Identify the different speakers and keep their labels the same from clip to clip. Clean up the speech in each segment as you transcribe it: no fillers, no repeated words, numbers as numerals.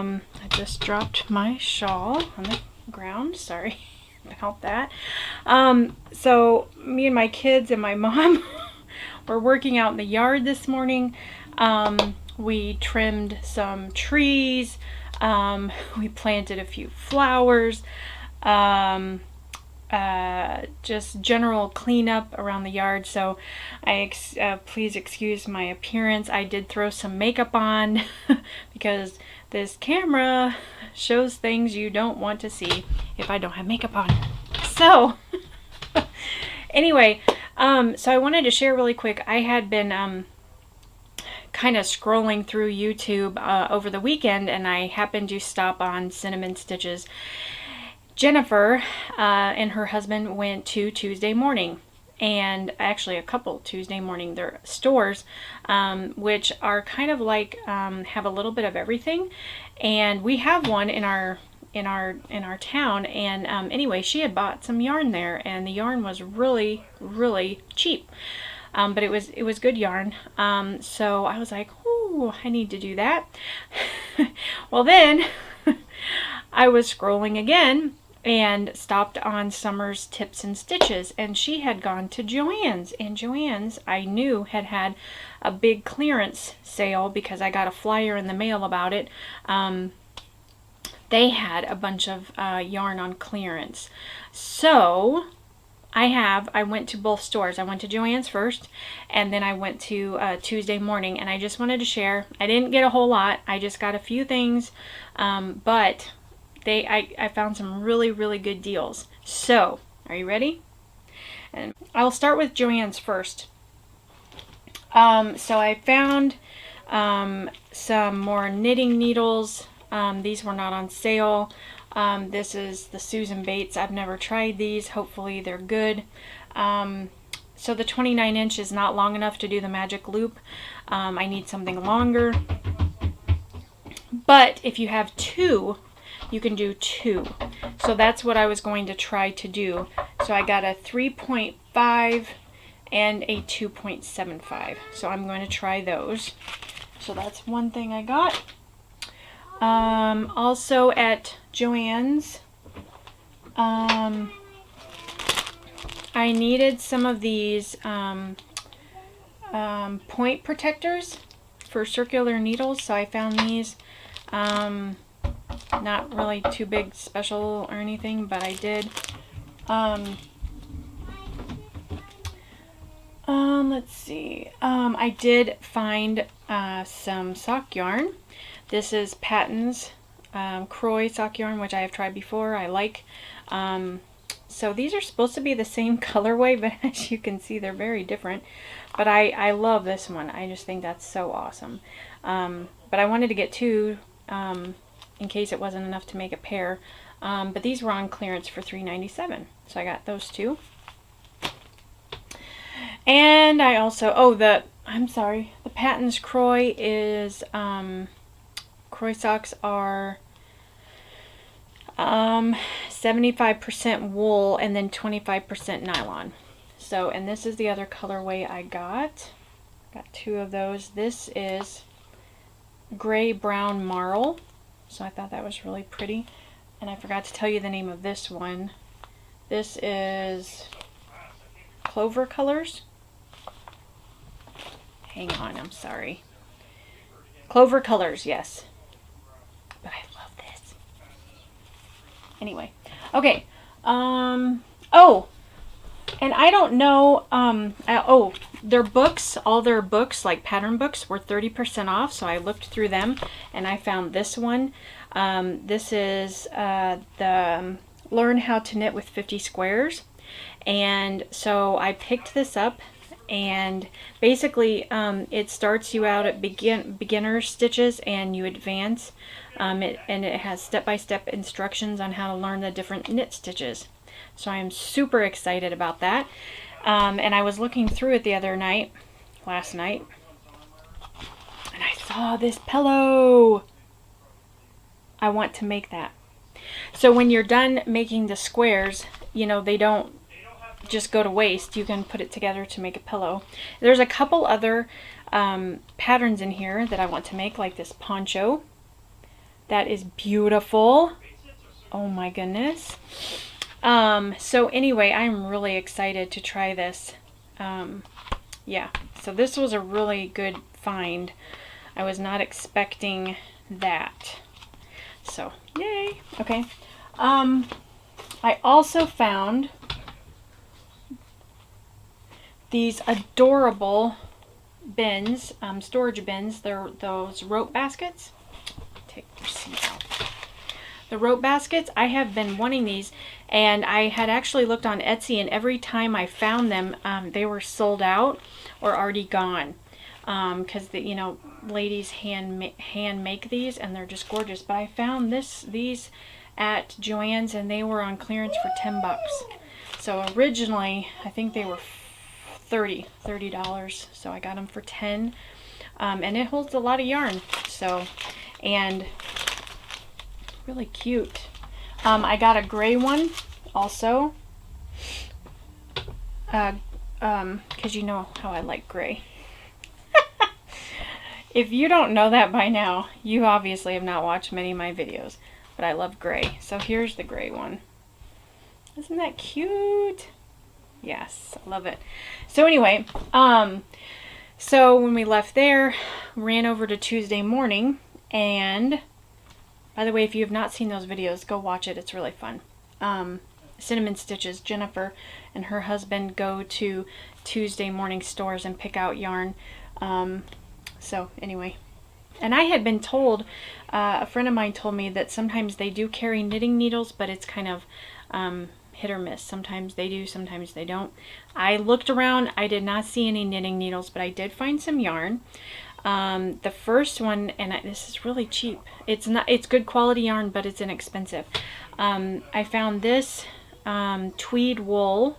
Speaker 1: I just dropped my shawl on the ground. Sorry about that. So me and my kids and my mom were working out in the yard this morning. We trimmed some trees. We planted a few flowers. Just general cleanup around the yard. So please excuse my appearance. I did throw some makeup on because this camera shows things you don't want to see if I don't have makeup on. So anyway, so I wanted to share really quick. I had been kind of scrolling through YouTube over the weekend, and I happened to stop on Cinnamon Stitches. Jennifer and her husband went to Tuesday Morning, and actually a couple Tuesday Morning. They're stores, which are kind of like have a little bit of everything, and we have one in our town. And anyway, she had bought some yarn there, and the yarn was really cheap, but it was good yarn. So I was like, oh, I need to do that. Well, then I was scrolling again and stopped on Summer's Tips and Stitches, and she had gone to JoAnns, and JoAnns I knew had a big clearance sale because I got a flyer in the mail about it. They had a bunch of yarn on clearance. So I went to both stores. I went to JoAnns first, and then I went to Tuesday Morning, and I just wanted to share. I didn't get a whole lot. I just got a few things, but I found some really good deals. So, are you ready? And I'll start with JoAnns first. So I found some more knitting needles. These were not on sale. This is the Susan Bates. I've never tried these. Hopefully they're good. So the 29 inch is not long enough to do the magic loop. I need something longer. But if you have two, you can do two. So that's what I was going to try to do. So I got a 3.5 and a 2.75. So I'm going to try those. So that's one thing I got. Also at JoAnns, I needed some of these point protectors for circular needles, so I found these. Not really too big special or anything, but I did. Let's see. I did find some sock yarn. This is Patton's Croy sock yarn, which I have tried before. I like. So these are supposed to be the same colorway, but as you can see, they're very different. But I love this one. I just think that's so awesome. But I wanted to get two in case it wasn't enough to make a pair. But these were on clearance for $3.97. So I got those two. And I also, I'm sorry, the Patton's Croy is, Croy socks are 75% wool and then 25% nylon. So, and this is the other colorway I got. Got two of those. This is gray brown marl. So I thought that was really pretty. And I forgot to tell you the name of this one. This is Clover Colors. Hang on, I'm sorry. Clover Colors, yes. But I love this. Anyway, okay. Oh, and I don't know. Their books, all their books, like pattern books, were 30% off. So I looked through them, and I found this one. This is the Learn How to Knit with 50 Squares, and so I picked this up. And basically, it starts you out at beginner stitches, and you advance. And it has step-by-step instructions on how to learn the different knit stitches. So I am super excited about that. And I was looking through it the other night, last night, and I saw this pillow. I want to make that. So when you're done making the squares, you know, they don't just go to waste. You can put it together to make a pillow. There's a couple other patterns in here that I want to make, like this poncho. That is beautiful. Oh my goodness. So anyway, I'm really excited to try this. Yeah, so this was a really good find. I was not expecting that. So, yay. Okay. I also found these adorable bins, storage bins. They're those rope baskets. Take your seat out. The rope baskets, I have been wanting these, and I had actually looked on Etsy, and every time I found them, they were sold out or already gone. Because you know, ladies hand make these, and they're just gorgeous. But I found these at JoAnns, and they were on clearance for $10. So originally, I think they were $30. So I got them for 10, and it holds a lot of yarn. So, and really cute. I got a gray one also, because you know how I like gray. If you don't know that by now, you obviously have not watched many of my videos, but I love gray. So here's the gray one. Isn't that cute? Yes, I love it. So anyway, so when we left there, ran over to Tuesday Morning, and by the way, if you have not seen those videos, go watch it. It's really fun. Cinnamon Stitches, Jennifer and her husband go to Tuesday Morning stores and pick out yarn. So anyway, and I had been told, a friend of mine told me that sometimes they do carry knitting needles, but it's kind of hit or miss. Sometimes they do, sometimes they don't. I looked around, I did not see any knitting needles, but I did find some yarn. The first one, and this is really cheap. It's good quality yarn, but it's inexpensive. I found this tweed wool,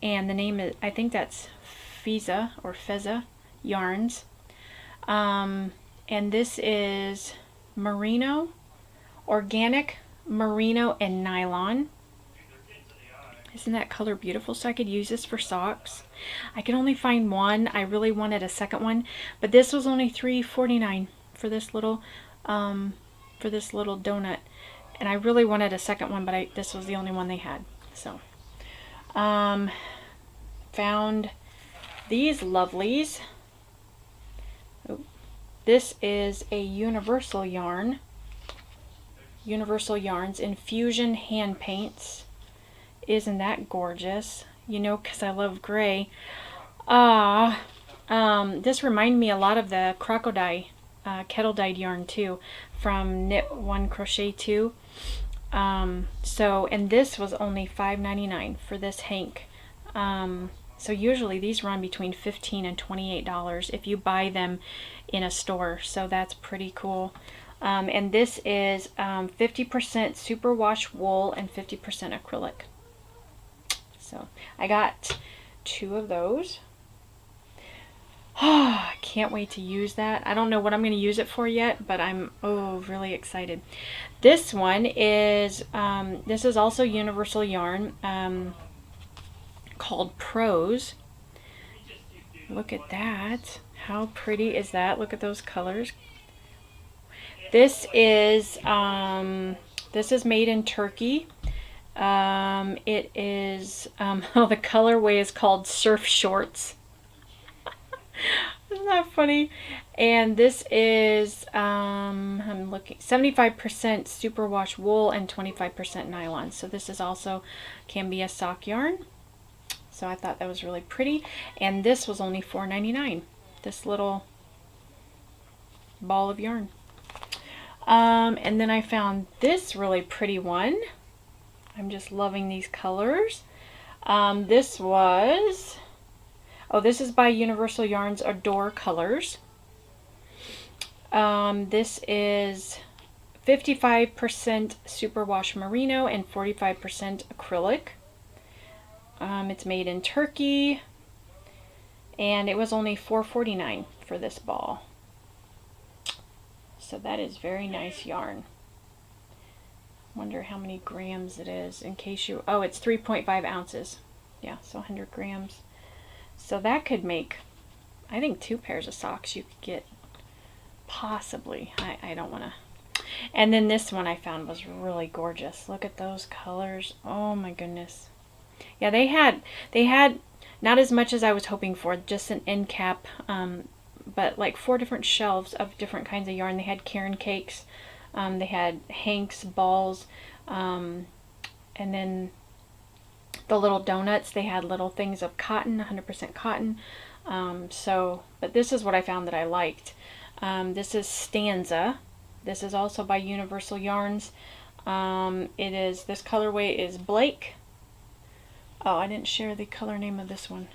Speaker 1: and the name is, I think that's Feza yarns. And this is merino, organic merino and nylon. Isn't that color beautiful? So I could use this for socks. I could only find one. I really wanted a second one, but this was only $3.49 for this little donut, and I really wanted a second one, but this was the only one they had. So found these lovelies. Oh, this is a Universal Yarns Infusion Hand Paints. Isn't that gorgeous? You know, because I love gray. This reminded me a lot of the crocodile kettle dyed yarn too, from Knit One Crochet Two. And this was only $5.99 for this hank. So usually these run between $15 and $28 if you buy them in a store. So that's pretty cool. And this is 50% superwash wool and 50% acrylic. So I got 2 of those. I can't wait to use that. I don't know what I'm going to use it for yet, but I'm really excited. This one is this is also Universal Yarn, called Pros. Look at that. How pretty is that? Look at those colors. This is made in Turkey. It is the colorway is called Surf Shorts. Isn't that funny? And this is I'm looking 75% superwash wool and 25% nylon. So this is also can be a sock yarn. So I thought that was really pretty, and this was only $4.99. This little ball of yarn. And then I found this really pretty one. I'm just loving these colors. This is by Universal Yarns Adore Colors. This is 55% superwash merino and 45% acrylic. It's made in Turkey, and it was only $4.49 for this ball. So that is very nice yarn. Wonder how many grams it is, in case you, it's 3.5 ounces. Yeah, so 100 grams. So that could make, I think, 2 pairs of socks you could get, possibly. I don't want to. And then this one I found was really gorgeous. Look at those colors. Oh my goodness. Yeah, they had not as much as I was hoping for, just an end cap, but like 4 different shelves of different kinds of yarn. They had Cairn cakes, they had Hanks balls, and then the little donuts, they had little things of cotton, 100% cotton. But this is what I found that I liked. This is Stanza. This is also by Universal Yarns. This colorway is Blake. Oh, I didn't share the color name of this one.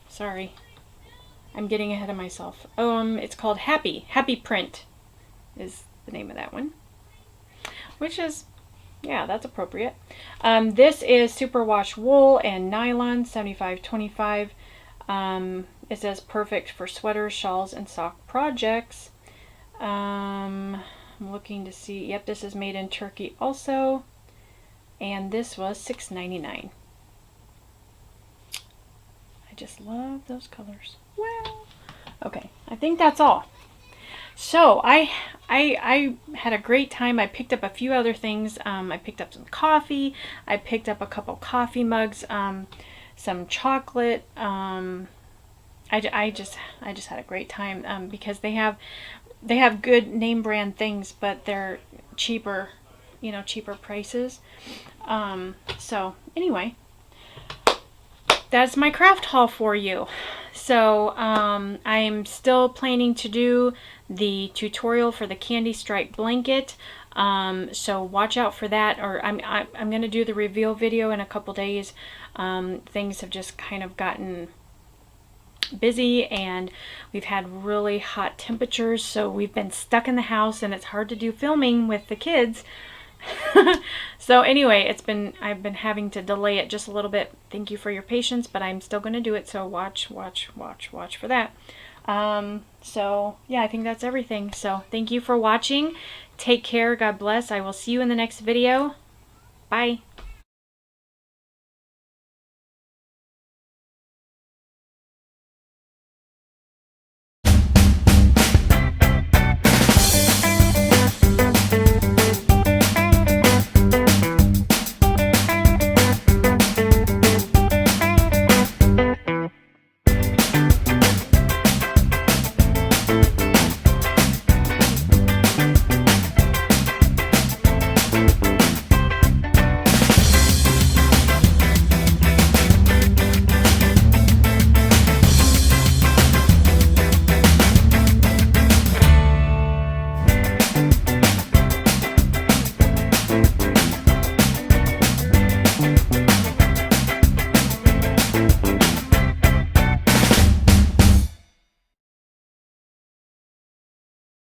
Speaker 1: Sorry. I'm getting ahead of myself. It's called Happy. Happy Print is the name of that one. Which is, yeah, that's appropriate. This is superwash wool and nylon, 75/25. It says perfect for sweaters, shawls, and sock projects. I'm looking to see, yep, this is made in Turkey also. And this was $6.99. I just love those colors. Well, okay, I think that's all. So I had a great time. I picked up a few other things. I picked up some coffee. I picked up a couple coffee mugs, some chocolate. I just had a great time because they have good name brand things, but they're cheaper, cheaper prices. So anyway, that's my craft haul for you. So I'm still planning to do the tutorial for the candy stripe blanket. So watch out for that, or I'm going to do the reveal video in a couple days. Things have just kind of gotten busy, and we've had really hot temperatures, so we've been stuck in the house, and it's hard to do filming with the kids. So anyway, I've been having to delay it just a little bit. Thank you for your patience, but I'm still going to do it, so watch for that. So yeah, I think that's everything. So thank you for watching. Take care. God bless. I will see you in the next video. Bye.